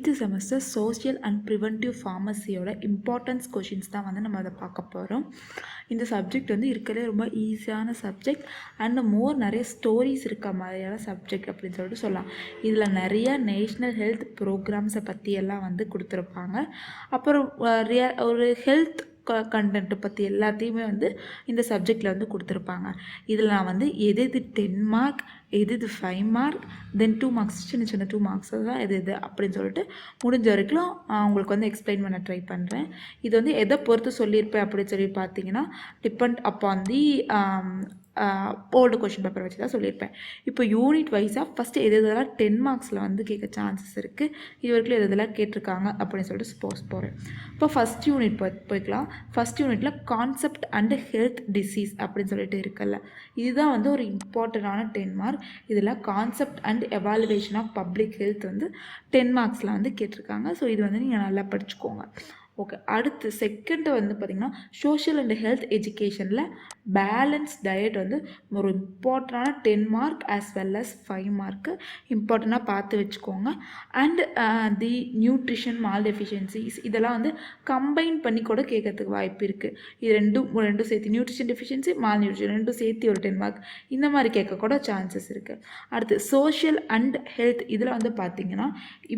8th semester social and preventive ஃபார்மசியோட importance questions தான் வந்து நம்ம அதை பார்க்க போகிறோம். இந்த சப்ஜெக்ட் வந்து இருக்கிறதே ரொம்ப ஈஸியான சப்ஜெக்ட் அண்ட் நிறைய ஸ்டோரிஸ் இருக்க மாதிரியான சப்ஜெக்ட் அப்படின்னு சொல்லிட்டு சொல்லலாம். இதில் நிறைய நேஷ்னல் ஹெல்த் ப்ரோக்ராம்ஸை பற்றியெல்லாம் வந்து கொடுத்துருப்பாங்க. அப்புறம் ஒரு ஹெல்த் கண்டென்ட்டை பற்றி எல்லாத்தையுமே வந்து இந்த சப்ஜெக்டில் வந்து கொடுத்துருப்பாங்க. இதில் நான் வந்து எது 10 மார்க், எது 5 மார்க், தென் 2 மார்க்ஸ், சின்ன சின்ன 2 மார்க்ஸ் தான் எது அப்படின்னு சொல்லிட்டு முடிஞ்ச வரைக்கும் உங்களுக்கு வந்து எக்ஸ்பிளைன் பண்ண ட்ரை பண்ணுறேன். இது வந்து எதை பொறுத்து சொல்லியிருப்பேன் அப்படின்னு சொல்லி பார்த்தீங்கன்னா டிபெண்ட் அப்பான் தி ஓல்டு கொஷின் பேப்பர் வச்சு தான் சொல்லியிருப்பேன். இப்போ யூனிட் வைஸாக ஃபஸ்ட்டு எதெல்லாம் 10 மார்க்ஸில் வந்து கேட்க சான்சஸ் இருக்குது, இது வரைக்கும் எதெல்லாம் கேட்டிருக்காங்க அப்படின்னு சொல்லிட்டு ஸ்போஸ் போகிறேன். இப்போ ஃபஸ்ட் யூனிட் போய்க்கலாம். ஃபஸ்ட் யூனிட்டில் கான்செப்ட் அண்டு ஹெல்த் டிசீஸ் அப்படின்னு சொல்லிட்டு இருக்குல்ல, இதுதான் வந்து ஒரு இம்பார்ட்டண்டான 10 மார்க். இதில் concept and evaluation of public health வந்து 10 மார்க்ஸில் வந்து கேட்டிருக்காங்க. ஸோ இது வந்து நீங்கள் நல்லா படிச்சுக்கோங்க. ஓகே, அடுத்து செகண்ட் வந்து பார்த்திங்கன்னா சோஷியல் அண்ட் ஹெல்த் எஜுகேஷனில் பேலன்ஸ் டயட் வந்து ஒரு இம்பார்ட்டண்டான 10 mark as well as 5 mark இம்பார்ட்டண்ட்டாக பார்த்து வச்சுக்கோங்க. And the nutrition mal deficiencies இதெல்லாம் வந்து கம்பைன் பண்ணி கூட கேட்கறதுக்கு வாய்ப்பு இருக்குது. இது ரெண்டும் சேர்த்து நியூட்ரிஷன் டெஃபிஷியன்சி மால் நியூட்ரிஷன் ரெண்டும் சேர்த்து ஒரு 10 மார்க் இந்த மாதிரி கேட்க கூட சான்சஸ் இருக்குது. அடுத்து சோஷியல் அண்ட் ஹெல்த் இதில் வந்து பார்த்திங்கன்னா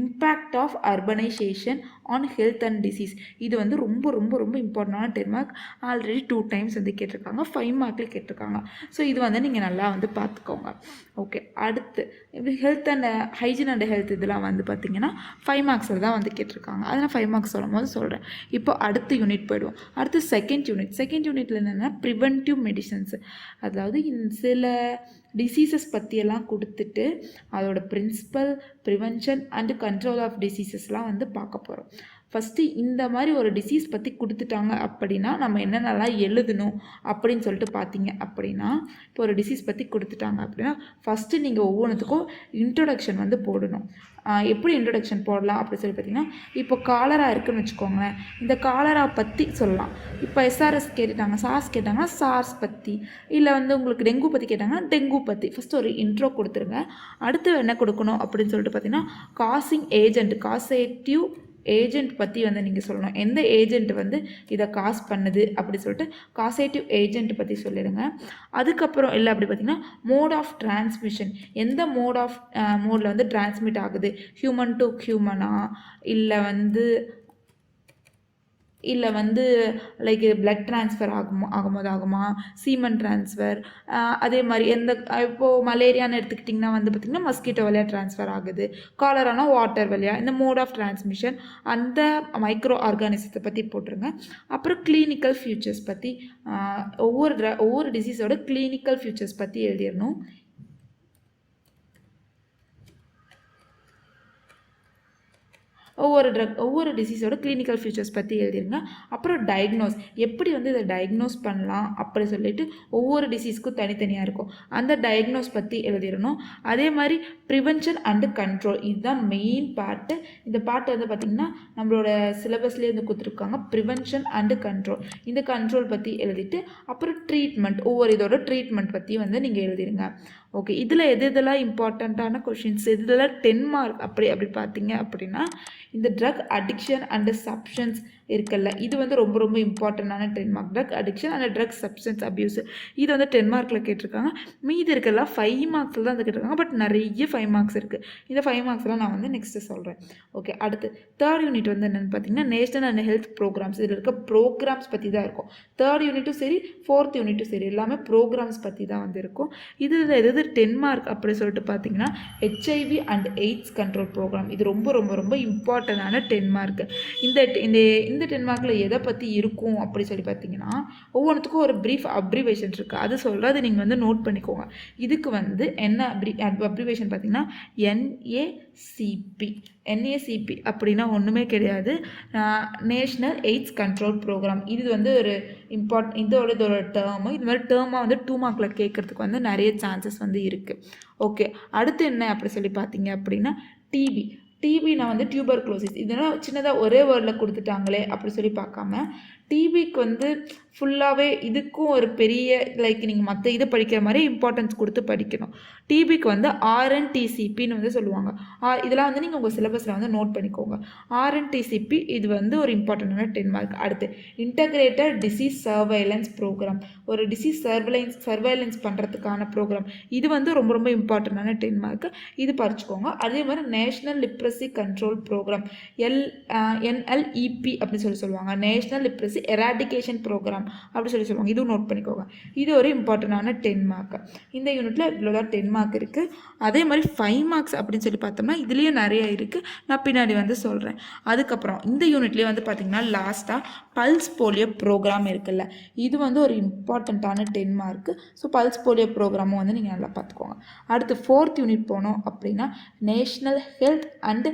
impact of urbanisation on health and disease இது வந்து ரொம்ப ரொம்ப ரொம்ப இம்பார்ட்டண்டான 10 மார்க். ஆல்ரெடி 2 டைம்ஸ் வந்து கேட்டிருக்காங்க, 5 மார்க்கில் கேட்டிருக்காங்க. ஸோ இது வந்து நீங்கள் நல்லா வந்து பார்த்துக்கோங்க. ஓகே, அடுத்து health and hygiene and health இதெல்லாம் வந்து பார்த்திங்கன்னா 5 மார்க்ஸில் தான் வந்து கேட்டிருக்காங்க. அதை நான் 5 மார்க்ஸ் சொல்லும் போது சொல்கிறேன். இப்போ அடுத்த யூனிட் போய்டுவோம். அடுத்து செகண்ட் யூனிட்டில் என்னென்னா ப்ரிவென்டிவ் மெடிசன்ஸ், அதாவது சில டிசீசஸ் பற்றியெல்லாம் கொடுத்துட்டு அதோட principle, prevention and control of டிசீசஸ்லாம் வந்து பார்க்க போகிறோம். ஃபஸ்ட்டு இந்த மாதிரி ஒரு டிசீஸ் பற்றி கொடுத்துட்டாங்க அப்படின்னா நம்ம என்னென்னலாம் எழுதணும் அப்படின்னு சொல்லிட்டு பார்த்தீங்க அப்படின்னா, இப்போ ஒரு டிசீஸ் பற்றி கொடுத்துட்டாங்க அப்படின்னா ஃபஸ்ட்டு நீங்கள் ஒவ்வொன்றுத்துக்கும் இன்ட்ரொடக்ஷன் வந்து போடணும். எப்படி இன்ட்ரொடக்ஷன் போடலாம் அப்படின்னு சொல்லி பார்த்தீங்கன்னா, இப்போ காலரா இருக்குதுன்னு வச்சுக்கோங்களேன், இந்த காலரா பற்றி சொல்லலாம். இப்போ எஸ்ஆர்எஸ் கேட்டுட்டாங்க, சார்ஸ் கேட்டாங்கன்னா சார்ஸ் பற்றி, இல்லை வந்து உங்களுக்கு டெங்கு பற்றி கேட்டாங்கன்னா டெங்கு பற்றி ஃபஸ்ட்டு ஒரு இன்ட்ரோ கொடுத்துருங்க. அடுத்து என்ன கொடுக்கணும் அப்படின்னு சொல்லிட்டு பார்த்தீங்கன்னா, காசிங் ஏஜென்ட், காசேட்டிவ் ஏஜென்ட் பற்றி வந்து நீங்கள் சொல்லணும். எந்த ஏஜென்ட் வந்து இதை காஸ் பண்ணுது அப்படி சொல்லிட்டு காசேட்டிவ் ஏஜென்ட் பற்றி சொல்லிடுங்க. அதுக்கப்புறம் இல்லை அப்படி பார்த்திங்கன்னா மோட் ஆஃப் டிரான்ஸ்மிஷன், எந்த மோடில் வந்து டிரான்ஸ்மிட் ஆகுது, ஹியூமன் டு ஹியூமனா, இல்லை வந்து லைக் பிளட் ட்ரான்ஸ்ஃபர் ஆகுமா, சீமன் ட்ரான்ஸ்ஃபர், அதே மாதிரி இப்போது மலேரியான்னு எடுத்துக்கிட்டிங்கன்னா வந்து பார்த்திங்கன்னா மஸ்கிட்டோ வழியாக ட்ரான்ஸ்ஃபர் ஆகுது, காலரானா வாட்டர் வழியாக, இந்த மோட் ஆஃப் டிரான்ஸ்மிஷன் அந்த மைக்ரோ ஆர்கானிசத்தை பற்றி போட்டுருங்க. அப்புறம் கிளினிக்கல் ஃபியூச்சர்ஸ் பற்றி ஒவ்வொரு டிசீஸோட கிளினிக்கல் ஃபியூச்சர்ஸ் பற்றி எழுதிடணும். ஒவ்வொரு டிசீஸோட கிளினிக்கல் ஃபீச்சர்ஸ் பற்றி எழுதிருங்க. அப்புறம் டயக்னோஸ், எப்படி வந்து இதை டயக்னோஸ் பண்ணலாம் அப்படி சொல்லிட்டு ஒவ்வொரு டிசீஸ்க்கும் தனித்தனியாக இருக்கும், அந்த டயக்னோஸ் பற்றி எழுதிடணும். அதே மாதிரி ப்ரிவென்ஷன் அண்டு கண்ட்ரோல், இதுதான் மெயின் பார்ட்டு. இந்த பார்ட்டு வந்து பார்த்திங்கன்னா நம்மளோட சிலபஸ்லேயே வந்து கொடுத்துருக்காங்க, ப்ரிவென்ஷன் அண்டு கண்ட்ரோல். இந்த கண்ட்ரோல் பற்றி எழுதிட்டு அப்புறம் ட்ரீட்மெண்ட், ஒவ்வொரு இதோட ட்ரீட்மெண்ட் பற்றி வந்து நீங்கள் எழுதிடுங்க. ஓகே, இதில் எதெல்லாம் இம்பார்ட்டண்ட்டான கொஷின்ஸ், இதெல்லாம் 10 மார்க் அப்படி பார்த்தீங்க அப்படின்னா இந்த ட்ரக் அடிக்ஷன் அண்ட் சப்ஸ்டன்ஸ் இருக்குல்ல, இது வந்து ரொம்ப ரொம்ப இம்பார்ட்டண்டான 10 mark. Drug addiction and drug substance abuse இது வந்து 10 மார்க்கில் கேட்டிருக்காங்க. மீதி இருக்கலாம் 5 மார்க்ஸில் தான் வந்து கேட்டிருக்காங்க. பட் நிறைய 5 மார்க்ஸ் இருக்குது. இந்த 5 மார்க்ஸ்லாம் நான் வந்து நெக்ஸ்ட்டு சொல்கிறேன். ஓகே, அடுத்து தேர்ட் யூனிட் வந்து என்னென்னு பார்த்தீங்கன்னா நேஷனல் அண்ட் ஹெல்த் ப்ரோக்ராம்ஸ். இதில் இருக்க ப்ரோக்ராம்ஸ் பற்றி தான் இருக்கும். தேர்ட் யூனிட்டும் சரி, ஃபோர்த் யூனிட்டும் சரி, எல்லாமே ப்ரோக்ராம்ஸ் பற்றி தான் வந்து இருக்கும். இதில் எது 10 மார்க் அப்படி சொல்லிட்டு பார்த்தீங்கன்னா HIV and AIDS control programme, இது ரொம்ப ரொம்ப ரொம்ப இம்பார்ட்டண்டான 10 மார்க். இந்த 10 மார்க்கில் எதை பற்றி இருக்கும் அப்படி சொல்லி பார்த்தீங்கன்னா ஒவ்வொன்றுத்துக்கும் ஒரு ப்ரீஃப் அப்ரிவேஷன் இருக்குது, அது சொல்கிறது நீங்கள் வந்து நோட் பண்ணிக்கோங்க. இதுக்கு வந்து என்ன அப்ரிவேஷன் பார்த்தீங்கன்னா NACP அப்படின்னா ஒன்றுமே கிடையாது, நேஷ்னல் எய்ட்ஸ் கண்ட்ரோல் ப்ரோக்ராம். இது வந்து ஒரு இதோட டேர்மு. இது மாதிரி டேர்மாக வந்து 2 மார்க்கில் கேட்குறதுக்கு வந்து நிறைய சான்சஸ் வந்து இருக்குது. ஓகே, அடுத்து என்ன அப்படி சொல்லி பார்த்தீங்க அப்படின்னா டிபி நான் வந்து டியூபர்குலோசிஸ், இதெல்லாம் சின்னதாக ஒரே வேர்டில் கொடுத்துட்டாங்களே அப்படி சொல்லி பார்க்காம டிபிக்கு வந்து ஃபுல்லாகவே இதுக்கும் ஒரு பெரிய லைக் நீங்கள் மற்ற இது படிக்கிற மாதிரி இம்பார்ட்டன்ஸ் கொடுத்து படிக்கணும். டிபிக்கு வந்து ஆர்என்டிசிபின்னு வந்து சொல்லுவாங்க. இதெல்லாம் வந்து நீங்கள் உங்கள் சிலபஸில் வந்து நோட் பண்ணிக்கோங்க. ஆர்என்டிசிபி இது வந்து ஒரு இம்பார்ட்டண்டான 10 மார்க். அடுத்து இன்டகிரேட்டட் டிசீஸ் சர்வைலன்ஸ் ப்ரோக்ராம், ஒரு டிசீஸ் சர்வைலன்ஸ் பண்ணுறதுக்கான ப்ரோக்ராம். இது வந்து ரொம்ப ரொம்ப இம்பார்ட்டண்டான 10 மார்க். இது படிச்சுக்கோங்க. அதே மாதிரி நேஷ்னல் லிப்ரசி கண்ட்ரோல் ப்ரோக்ராம், NLEP அப்படின்னு சொல்லுவாங்க. நேஷ்னல் லிப்ரசி எராடிகேஷன் ப்ரோக்ராம் அப்படி சொல்லுவாங்க. இதுவும் நோட் பண்ணிக்கோங்க. இது ஒரு இம்பார்ட்டண்டான 10 மார்க். இந்த யூனிட்டில் இவ்வளோதான் 10 மார்க் இருக்குது. அதே மாதிரி 5 மார்க்ஸ் அப்படின்னு சொல்லி பார்த்தோம்னா இதுலேயும் நிறைய இருக்குது, நான் பின்னாடி வந்து சொல்கிறேன். அதுக்கப்புறம் இந்த யூனிட்லேயே வந்து பார்த்திங்கன்னா லாஸ்ட்டாக பல்ஸ் போலியோ ப்ரோக்ராம் இருக்குல்ல, இது வந்து ஒரு இம்பார்ட்டண்ட்டான 10 மார்க்கு. ஸோ பல்ஸ் போலியோ ப்ரோக்ராமும் வந்து நீங்கள் நல்லா பார்த்துக்கோங்க. அடுத்து 4th யூனிட் போனோம் அப்படின்னா national health and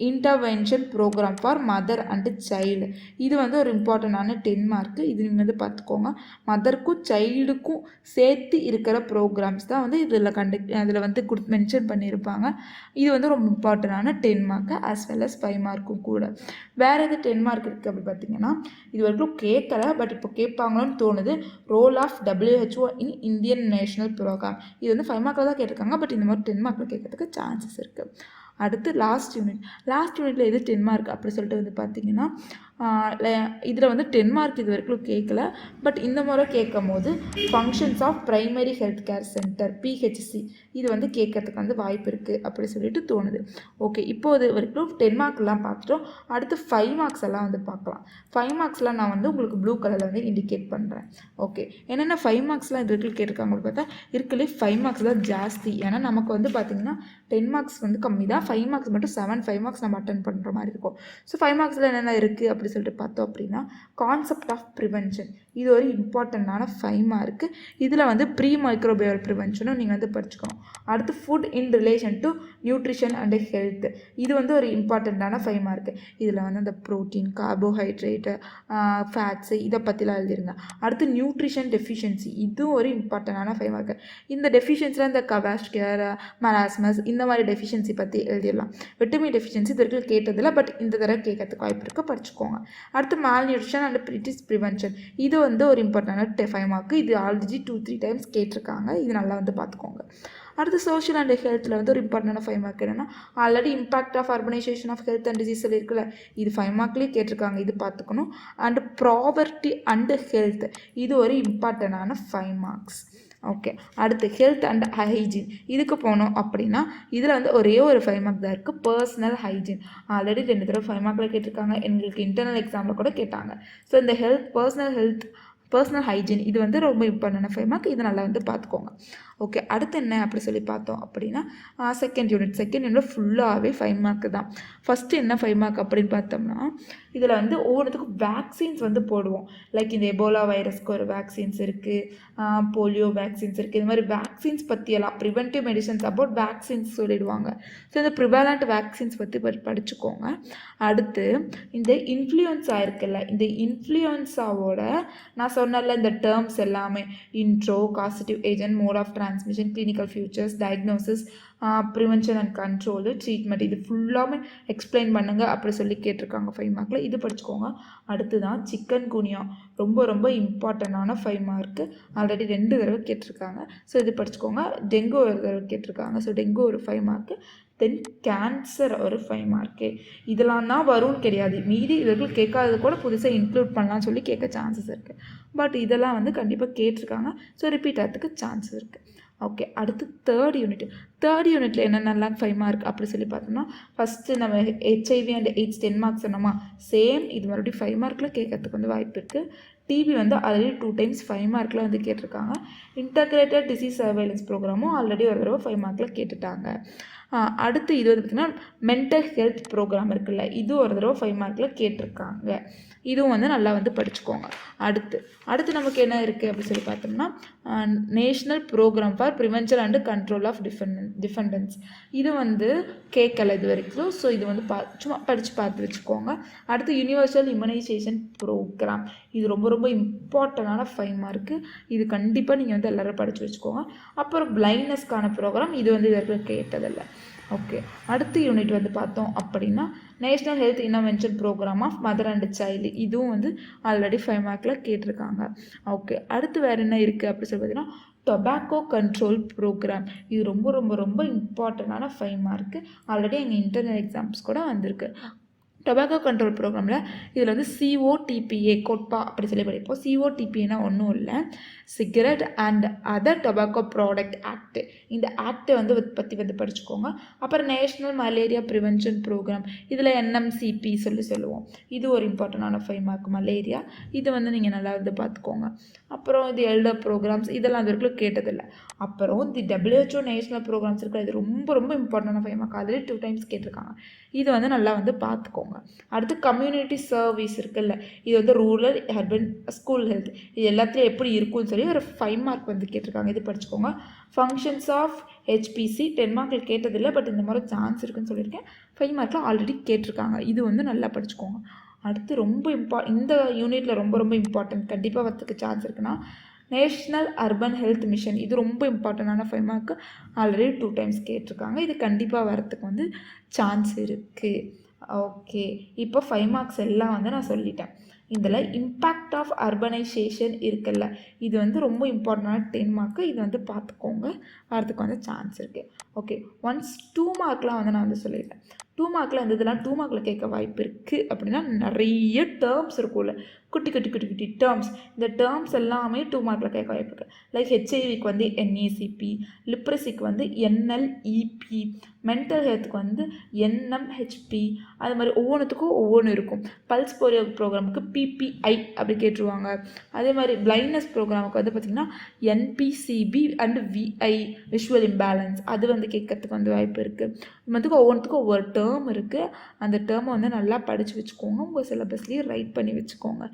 intervention programme for mother and child. இது வந்து ஒரு இம்பார்ட்டண்டான 10 மார்க்கு. இது நீங்கள் வந்து பார்த்துக்கோங்க. மதருக்கும் சைல்டுக்கும் சேர்த்து இருக்கிற ப்ரோக்ராம்ஸ் தான் வந்து அதில் வந்து மென்ஷன் பண்ணியிருப்பாங்க. இது வந்து ரொம்ப இம்பார்ட்டண்டான 10 மார்க்கு ஆஸ் வெல் அஸ் 5 மார்க்கும் கூட. வேறு எது 10 மார்க் இருக்குது அப்படி பார்த்தீங்கன்னா இது வரைக்கும் கேட்கல, பட் இப்போ கேட்பாங்களோன்னு தோணுது. Role of WHO in Indian national programme. இது வந்து 5 மார்க்கில் தான் கேட்டிருக்காங்க, பட் இந்த மாதிரி 10 மார்க்கில் கேட்கறதுக்கு சான்சஸ் இருக்குது. அடுத்து லாஸ்ட் யூனிட்டில் எது 10 மார்க் அப்படி சொல்லிட்டு வந்து பார்த்தீங்கன்னா இதில் வந்து 10 மார்க் இது வரைக்கும் கேட்கல, பட் இந்த முறை கேட்கும் போது functions of primary health care centre PHC இது வந்து கேட்கறதுக்கு வந்து வாய்ப்பு இருக்குது அப்படி சொல்லிட்டு தோணுது. ஓகே, இப்போது வரைக்கும் 10 மார்க்லாம் பார்த்துட்டோம். அடுத்து 5 மார்க்ஸ் எல்லாம் வந்து பார்க்கலாம். 5 மார்க்ஸ்லாம் நான் வந்து உங்களுக்கு ப்ளூ கலரில் வந்து இண்டிகேட் பண்ணுறேன். ஓகே, என்னென்ன 5 மார்க்ஸ்லாம் இது வரைக்கும் கேட்டிருக்காங்க பார்த்தா இருக்கலே 5 மார்க்ஸ் தான் ஜாஸ்தி. ஏன்னா நமக்கு வந்து பார்த்திங்கன்னா 10 மார்க்ஸ் வந்து கம்மி தான். 5 மார்க்ஸ் மட்டும் 5 மார்க்ஸ் நம்ம அட்டன் பண்ணுற மாதிரி இருக்கும். ஸோ 5 மார்க்ஸில் என்னென்ன இருக்குது அப்படி சொல்லிட்டு பார்த்தோம் அப்படின்னா கான்செப்ட் ஆஃப் ப்ரிவென்ஷன், இது ஒரு இம்பார்ட்டண்டான 5 மார்க்கு. இதில் வந்து ப்ரீ மைக்ரோபயல் ப்ரிவென்ஷனும் நீங்கள் வந்து படிச்சுக்கணும். அடுத்து food in relation to nutrition and health, இது வந்து ஒரு இம்பார்ட்டண்டான 5 மார்க்கு. இதில் வந்து அந்த ப்ரோட்டீன், கார்போஹைட்ரேட்டு, ஃபேட்ஸு இதை பற்றிலாம் எழுதிருங்க. அடுத்து நியூட்ரிஷன் டெஃபிஷியன்சி, இதுவும் ஒரு இம்பார்ட்டண்டான 5 மார்க்கு. இந்த டெஃபிஷியன்சியில் இந்த கவாஸ்கியர், மராஸ்மஸ் இந்த மாதிரி டெஃபிஷியன்சி பற்றி எழுதிடலாம். விட்டமின் டெஃபிஷியன்சி இது வரைக்கும் கேட்டதில்லை, பட் இந்த தடவை கேட்கறதுக்கு வாய்ப்பு இருக்குது, படிச்சுக்கோங்க. அடுத்து mall nutrition and disease prevention, இது வந்து ஒரு இம்பார்ட்டண்டான 5 மார்க்கு. இது ஆல்ரெடி 2-3 டைம்ஸ் கேட்டிருக்காங்க, இது நல்லா வந்து பார்த்துக்கோங்க. அடுத்து சோஷியல் அண்ட் ஹெல்த்தில் வந்து ஒரு இம்பார்ட்டண்டான 5 மார்க் என்னென்னா already impact of urbanisation of health and disease இருக்குல்ல, இது 5 மார்க்லேயே கேட்டிருக்காங்க, இது பார்த்துக்கணும். அண்டு ப்ராவர்ட்டி அண்டு ஹெல்த், இது ஒரு இம்பார்ட்டண்டான 5 மார்க்ஸ். ஓகே, அடுத்து ஹெல்த் அண்ட் ஹைஜீன் இதுக்கு போனோம் அப்படின்னா இதில் வந்து ஒரே ஒரு 5 மார்க் தான் இருக்குது. பர்சனல் ஹைஜீன் ஆல்ரெடி 2 தடவை 5 மார்க்கில் கேட்டிருக்காங்க, எங்களுக்கு இன்டர்னல் எக்ஸாமில் கூட கேட்டாங்க. ஸோ இந்த பர்சனல் ஹைஜீன் இது வந்து ரொம்ப இம்பார்ட்டண்டான 5 மார்க். இது நல்லா வந்து பார்த்துக்கோங்க. ஓகே, அடுத்து என்ன அப்படி சொல்லி பார்த்தோம் அப்படின்னா செகண்ட் யூனிட் ஃபுல்லாகவே 5 மார்க்கு தான். ஃபஸ்ட்டு என்ன 5 மார்க் அப்படின்னு பார்த்தோம்னா இதில் வந்து ஒவ்வொருத்துக்கும் வேக்சின்ஸ் வந்து போடுவோம். லைக் இந்த எபோலா வைரஸ்க்கு ஒரு வேக்சின்ஸ் இருக்குது, போலியோ வேக்சின்ஸ் இருக்குது. இது மாதிரி வேக்சின்ஸ் பற்றியெல்லாம் ப்ரிவென்டிவ் மெடிசன்ஸ் அபவுட் வேக்சின்ஸ் சொல்லிடுவாங்க. ஸோ இந்த ப்ரிவாலண்ட் வேக்சின்ஸ் பற்றி படிச்சுக்கோங்க. அடுத்து இந்த இன்ஃப்ளூயன்ஸா இருக்குல்ல, இந்த இன்ஃப்ளூயன்ஸாவோட நான் சொன்னல இந்த டேர்ம்ஸ் எல்லாமே intro, causative agent, mode of transmission, clinical features, diagnosis, prevention and control, treatment, இது ஃபுல்லாமே எக்ஸ்பிளைன் பண்ணுங்கள் அப்படி சொல்லி கேட்டிருக்காங்க 5 மார்க்கில். இது படிச்சுக்கோங்க. அடுத்து தான் சிக்கன் குனியா, ரொம்ப ரொம்ப இம்பார்ட்டண்டான 5 மார்க்கு. ஆல்ரெடி 2 தடவை கேட்டிருக்காங்க, ஸோ இது படிச்சுக்கோங்க. டெங்கு ஒரு தடவை கேட்டிருக்காங்க, ஸோ டெங்கு ஒரு 5 மார்க்கு. தென் கேன்சர் ஒரு 5 மார்க்கு. இதெல்லாம் தான் வரும்னு கிடையாது, மீதி இதற்கு கேட்காதது கூட புதுசாக இன்க்ளூட் பண்ணலாம்னு சொல்லி கேட்க சான்சஸ் இருக்குது. பட் இதெல்லாம் வந்து கண்டிப்பாக கேட்டிருக்காங்க, ஸோ ரிப்பீட் ஆகிறதுக்கு சான்சஸ் இருக்குது. ஓகே, அடுத்து தேர்ட் யூனிட்டில் என்னென்னலாம் 5 மார்க் அப்படி சொல்லி பார்த்தோம்னா ஃபஸ்ட்டு நம்ம HIV அண்ட் AIDS 10 மார்க்ஸ் சொன்னோமா, சேம் இது மறுபடியும் 5 மார்க்கில் கேட்கறதுக்கு வந்து வாய்ப்பு இருக்குது. டிபி வந்து ஆல்ரெடி 2 டைம்ஸ் 5 மார்க்கில் வந்து கேட்டிருக்காங்க. இன்டகிரேட்டட் டிசீஸ் சர்வைலன்ஸ் ப்ரோக்ராமும் ஆல்ரெடி ஒரு தடவை 5 மார்க்கில் கேட்டுட்டாங்க. அடுத்து இது வந்து பார்த்திங்கன்னா மென்டல் ஹெல்த் ப்ரோக்ராம் இருக்குல்ல, இது ஒரு தடவை 5 மார்க்கில் கேட்டிருக்காங்க. இதுவும் வந்து நல்லா வந்து படிச்சுக்கோங்க. அடுத்து நமக்கு என்ன இருக்குது அப்படி சொல்லி பார்த்தோம்னா national programme for prevention and control of டிஃபெண்டன்ஸ், இது வந்து கேட்கல இது வரைக்கும். ஸோ இது வந்து சும்மா படித்து பார்த்து வச்சுக்கோங்க. அடுத்து யூனிவர்சல் இம்யூனைசேஷன் ப்ரோக்ராம், இது ரொம்ப ரொம்ப இம்பார்ட்டண்டான 5 மார்க்கு. இது கண்டிப்பாக நீங்கள் வந்து எல்லோரும் படித்து வச்சுக்கோங்க. அப்புறம் பிளைண்ட்னஸ்க்கான ப்ரோக்ராம், இது வந்து இது வரைக்கும் கேட்டதில்லை. ஓகே, அடுத்த யூனிட் வந்து பார்த்தோம் அப்படின்னா national health invention programme of mother and child. இதுவும் வந்து ஆல்ரெடி 5 மார்க்கில் கேட்டிருக்காங்க. ஓகே, அடுத்து வேறு என்ன இருக்குது அப்படி சொல்லி பார்த்தீங்கன்னா டொபாக்கோ கண்ட்ரோல் ப்ரோக்ராம். இது ரொம்ப ரொம்ப ரொம்ப இம்பார்ட்டண்டான 5 மார்க்கு. ஆல்ரெடி எங்கள் இன்டர்னல் எக்ஸாம்ஸ் கூட வந்திருக்கு. டொபாக்கோ கண்ட்ரோல் ப்ரோக்ராமில் இதில் வந்து சிஓடிபிஏ கொட்பா அப்படி சொல்லி படிப்போம். சிஓடிபிஏனா ஒன்றும் இல்லை, cigarette and other tobacco product act. இந்த ஆக்டை வந்து பற்றி வந்து படிச்சுக்கோங்க. அப்புறம் நேஷ்னல் மலேரியா ப்ரிவென்ஷன் ப்ரோக்ராம், இதில் என்எம்சிபி சொல்லுவோம். இது ஒரு இம்பார்ட்டண்டான 5 மார்க் மலேரியா. இது வந்து நீங்கள் நல்லா வந்து பார்த்துக்கோங்க. அப்புறம் இது எல்டர் ப்ரோக்ராம்ஸ், இதெல்லாம் அது வரைக்கும் கேட்டதில்லை. அப்புறம் தி WHO நேஷ்னல் ப்ரோக்ராம்ஸ் இருக்கிற இது ரொம்ப ரொம்ப இம்பார்ட்டண்டான 5 மார்க். ஆல்ரெடி 2 டைம்ஸ் கேட்டிருக்காங்க. இது வந்து நல்லா வந்து பார்த்துக்கோங்க. அடுத்து கம்யூனிட்டி சர்வீஸ் இருக்குல்ல, இது வந்து ரூரல் அர்பன் ஸ்கூல் ஹெல்த், இது எல்லாத்துலேயும் எப்படி இருக்கும்னு சொல்லி ஒரு 5 மார்க் வந்து கேட்டிருக்காங்க. இது படிச்சுக்கோங்க. ஃபங்க்ஷன்ஸ் ஆஃப் HPC 10 மார்க்கில் கேட்டதில்லை, பட் இந்த மாதிரி சான்ஸ் இருக்குன்னு சொல்லியிருக்கேன். 5 மார்க்கில் ஆல்ரெடி கேட்டிருக்காங்க. இது வந்து நல்லா படிச்சுக்கோங்க. அடுத்து ரொம்ப இந்த யூனிட்டில் ரொம்ப ரொம்ப இம்பார்ட்டன்ட், கண்டிப்பாக வரத்துக்கு சான்ஸ் இருக்குன்னா நேஷ்னல் அர்பன் ஹெல்த் மிஷன். இது ரொம்ப இம்பார்ட்டண்டான 5 மார்க்கு. ஆல்ரெடி 2 டைம்ஸ் கேட்டிருக்காங்க. இது கண்டிப்பாக வரத்துக்கு வந்து சான்ஸ் இருக்குது. ஓகே, இப்போ 5 மார்க்ஸ் எல்லாம் வந்து நான் சொல்லிட்டேன். இதில் இம்பேக்ட் ஆஃப் அர்பனைசேஷன் இருக்குல்ல, இது வந்து ரொம்ப இம்பார்ட்டண்டான 10 மார்க்கு. இது வந்து பார்த்துக்கோங்க, வரத்துக்கு வந்து சான்ஸ் இருக்குது. ஓகே, ஒன்ஸ் 2 மார்க்லாம் வந்து நான் வந்து சொல்லிட்டேன். 2 மார்க்கில் அந்த இதெல்லாம் 2 மார்க்கில் கேட்க வாய்ப்பு இருக்குது. அப்படின்னா நிறைய டேர்ம்ஸ் இருக்கும்ல, குட்டி குட்டி குட்டி குட்டி டேர்ம்ஸ். இந்த டேர்ம்ஸ் எல்லாமே 2 மார்க்கில் கேட்க வாய்ப்பு இருக்குது. லைக் ஹெச்ஐவிக்கு வந்து NACP, லிப்ரஸிக்கு வந்து NLEP, மென்டல் ஹெல்த்துக்கு வந்து NMHP. அது மாதிரி ஒவ்வொன்றுத்துக்கும் ஒவ்வொன்று இருக்கும். பல்ஸ் போலியோ ப்ரோக்ராமுக்கு PPI அப்படி கேட்டுருவாங்க. அதே மாதிரி பிளைண்ட்னஸ் ப்ரோக்ராமுக்கு வந்து பார்த்திங்கன்னா NPCB and VI, visual imbalance, அது வந்து கேட்கறதுக்கு வந்து வாய்ப்பு இருக்குது. இது வந்து ஒவ்வொன்றுத்துக்கும் ஒவ்வொரு டேர்ம் இருக்குது. அந்த டேர்மை வந்து நல்லா படித்து வச்சுக்கோங்க, உங்கள் சிலபஸ்லேயே ரைட் பண்ணி வச்சுக்கோங்க.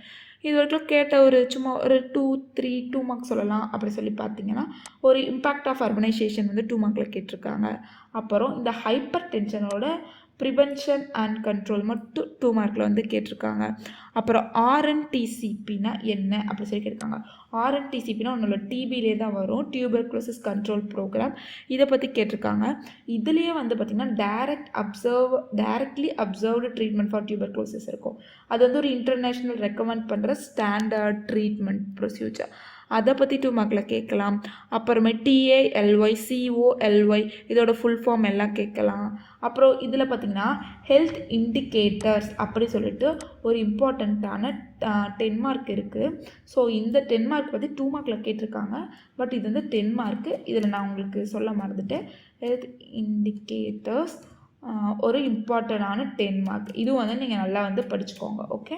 இது வரைக்கும் கேட்ட ஒரு சும்மா ஒரு 2 மார்க்ஸ் சொல்லலாம் அப்படி சொல்லி பார்த்தீங்கன்னா, ஒரு இம்பேக்ட் ஆஃப் அர்பனைசேஷன் வந்து 2 மார்க்கில் கேட்டிருக்காங்க. அப்புறம் இந்த ஹைப்பர் டென்ஷனோட ப்ரிவென்ஷன் அண்ட் கண்ட்ரோல் மட்டும் 2 மார்க்கில் வந்து கேட்டிருக்காங்க. அப்புறம் RNTCPனா என்ன அப்படி சொல்லி கேட்டிருக்காங்க. RNTCPனா ஒன்றும் இல்லை, டிபிலே தான் வரும், டியூபர்குலோசிஸ் கண்ட்ரோல் ப்ரோக்ராம். இதை பற்றி கேட்டிருக்காங்க. இதுலேயே வந்து பார்த்திங்கன்னா directly observed treatment for tuberculosis இருக்கும். அது வந்து ஒரு இன்டர்நேஷ்னல் ரெக்கமெண்ட் பண்ணுற ஸ்டாண்டர்ட் ட்ரீட்மெண்ட் ப்ரொசீஜர். அதை பற்றி 2 மார்க்கில் கேட்கலாம். அப்புறமே TALY COLY இதோட ஃபுல் ஃபார்ம் எல்லாம் கேட்கலாம். அப்புறம் இதில் பார்த்திங்கன்னா ஹெல்த் இண்டிகேட்டர்ஸ் அப்படி சொல்லிட்டு ஒரு இம்பார்ட்டண்ட்டான 10 மார்க் இருக்குது. ஸோ இந்த 10 மார்க் பற்றி 2 மார்க்கில் கேட்டிருக்காங்க. பட் இது வந்து 10 மார்க்கு. இதில் நான் உங்களுக்கு சொல்ல மறந்துட்டேன். ஹெல்த் இண்டிகேட்டர்ஸ் ஒரு இம்பார்ட்டண்டான 10 மார்க். இதுவும் வந்து நீங்கள் நல்லா வந்து படிச்சுக்கோங்க. ஓகே,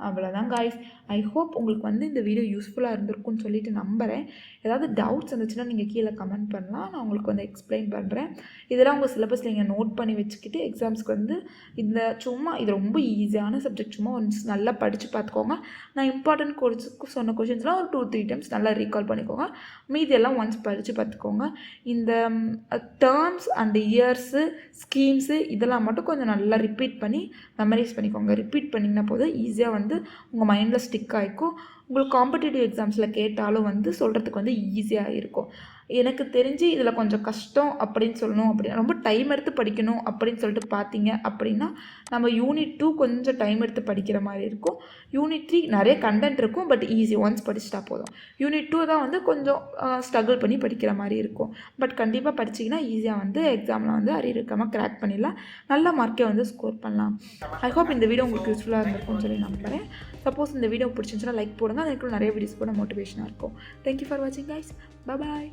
அவ்வளோதான் காய்ஸ். ஐ ஹோப் உங்களுக்கு வந்து இந்த வீடியோ யூஸ்ஃபுல்லாக இருந்திருக்கும்னு சொல்லிட்டு நம்புகிறேன். ஏதாவது டவுட்ஸ் இருந்துச்சுன்னா நீங்கள் கீழே கமெண்ட் பண்ணலாம், நான் உங்களுக்கு வந்து எக்ஸ்பிளைன் பண்ணுறேன். இதெல்லாம் உங்கள் சிலபஸில் நீங்கள் நோட் பண்ணி வச்சுக்கிட்டு எக்ஸாம்ஸ்க்கு வந்து இது ரொம்ப ஈஸியான சப்ஜெக்ட். சும்மா ஒன்ஸ் நல்லா படித்து பார்த்துக்கோங்க. நான் இம்பார்ட்டன்ட் கோர்ஸுக்கு சொன்ன கொஷின்ஸ்லாம் ஒரு 2-3 டைம்ஸ் நல்லா ரீகால் பண்ணிக்கோங்க. மீதி எல்லாம் ஒன்ஸ் படித்து பார்த்துக்கோங்க. இந்த டேர்ம்ஸ் அண்ட் இயர்ஸு, ஸ்கீம்ஸு இதெல்லாம் மட்டும் கொஞ்சம் நல்லா ரிப்பீட் பண்ணி மெமரைஸ் பண்ணிக்கோங்க. ரிப்பீட் பண்ணிங்கன்னா போதும், ஈஸியாக வந்து உங்கள் மைண்டில் ஸ்டிக் ஆகிக்கும். உங்களுக்கு காம்படிட்டிவ் எக்ஸாம்ஸில் கேட்டாலும் வந்து சொல்கிறதுக்கு வந்து ஈஸியாக இருக்கும். எனக்கு தெரிஞ்சு இதில் கொஞ்சம் கஷ்டம் அப்படின்னு சொல்லணும், அப்படின்னா ரொம்ப டைம் எடுத்து படிக்கணும் அப்படின்னு சொல்லிட்டு பார்த்தீங்க அப்படின்னா நம்ம யூனிட் 2 கொஞ்சம் டைம் எடுத்து படிக்கிற மாதிரி இருக்கும். யூனிட் 3 நிறைய கண்டென்ட் இருக்கும், பட் ஈஸி, ஒன்ஸ் படிச்சுட்டா போதும். யூனிட் 2 தான் வந்து கொஞ்சம் ஸ்ட்ரகிள் பண்ணி படிக்கிற மாதிரி இருக்கும். பட் கண்டிப்பாக படிச்சிங்கன்னா ஈஸியாக வந்து எக்ஸாமில் வந்து அரியர் இருக்காமல் கிராக் பண்ணிடலாம், நல்ல மார்க்கே வந்து ஸ்கோர் பண்ணலாம். ஐ ஹோப் இந்த வீடியோ உங்களுக்கு யூஸ்ஃபுல்லாக இருந்திருக்கும்னு சொல்லி நம்புகிறேன். சப்போஸ் இந்த வீடியோ பிடிச்சிருந்துச்சுன்னா லைக் போடுங்க, அதுக்கு நிறைய வீடியோஸ் போட மோட்டிவேஷனாக இருக்கும். தேங்க்யூ ஃபார் வாட்சிங் கைஸ். பாய்.